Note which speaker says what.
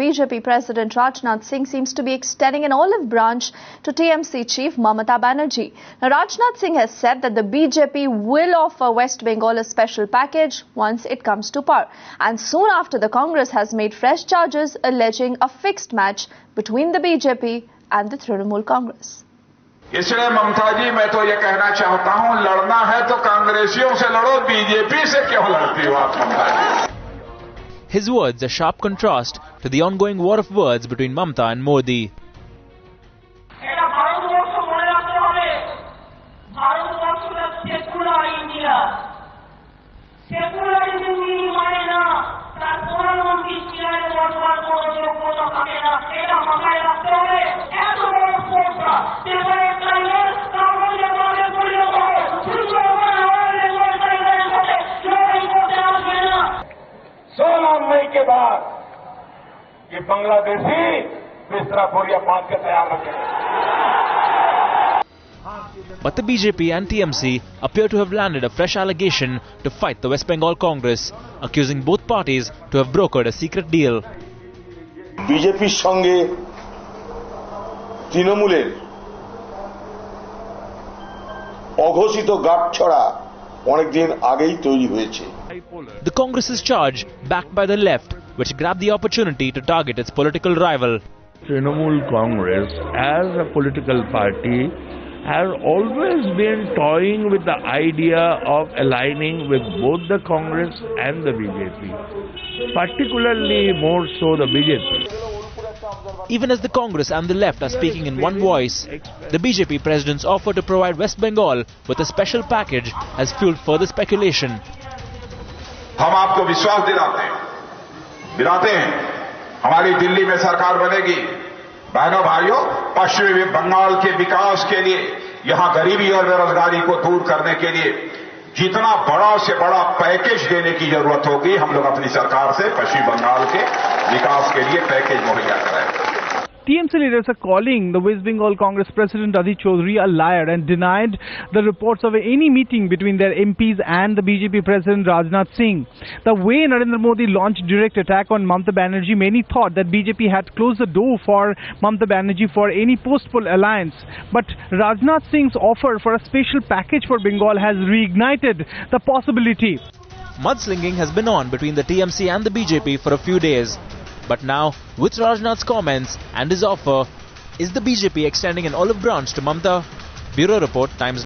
Speaker 1: BJP President Rajnath Singh seems to be extending an olive branch to TMC chief Mamata Banerjee. Now, Rajnath Singh has said that the BJP will offer West Bengal a special package once it comes to power. And soon after, the Congress has made fresh charges alleging a fixed match between the BJP and the Trinamool Congress.
Speaker 2: इसलिए ममता जी, मैं तो ये कहना चाहता हूं, लड़ना है तो कांग्रेसियों से लड़ो, बीजेपी से क्यों लड़ती हो आप ममता जी?
Speaker 3: His words a sharp contrast to the ongoing war of words between Mamata and Modi.
Speaker 2: के बाद ये बांग्लादेशी बिस्तरा बोरिया बांध के तैयार रखें.
Speaker 3: But the BJP and TMC appear to have landed a fresh allegation to fight the West Bengal Congress, accusing both parties to have brokered a secret deal.
Speaker 4: BJP সঙ্গে তৃণমূলের অঘোষিত গাঁটছড়া অনেকদিন আগেই তৈরি হয়েছে.
Speaker 3: The Congress's charge, backed by the left, which grabbed the opportunity to target its political rival.
Speaker 5: Trinamool Congress, as a political party, has always been toying with the idea of aligning with both the Congress and the BJP, particularly more so the BJP.
Speaker 3: Even as the Congress and the left are speaking in one voice, the BJP president's offer to provide West Bengal with a special package has fueled further speculation.
Speaker 2: हम आपको विश्वास दिलाते हैं, हमारी दिल्ली में सरकार बनेगी. बहनों भाइयों, पश्चिमी बंगाल के विकास के लिए, यहां गरीबी और बेरोजगारी को दूर करने के लिए जितना बड़ा से बड़ा पैकेज देने की जरूरत होगी, हम लोग अपनी सरकार से पश्चिम बंगाल के विकास के लिए पैकेज मुहैया कराएंगे.
Speaker 6: TMC leaders are calling the West Bengal Congress President Adhish Chaudhary a liar and denied the reports of any meeting between their MPs and the BJP President Rajnath Singh. The way Narendra Modi launched direct attack on Mamata Banerjee, many thought that BJP had closed the door for Mamata Banerjee for any post-poll alliance. But Rajnath Singh's offer for a special package for Bengal has reignited the possibility.
Speaker 3: Mudslinging has been on between the TMC and the BJP for a few days. But now, with Rajnath's comments and his offer, is the BJP extending an olive branch to Mamata? Bureau Report, Times.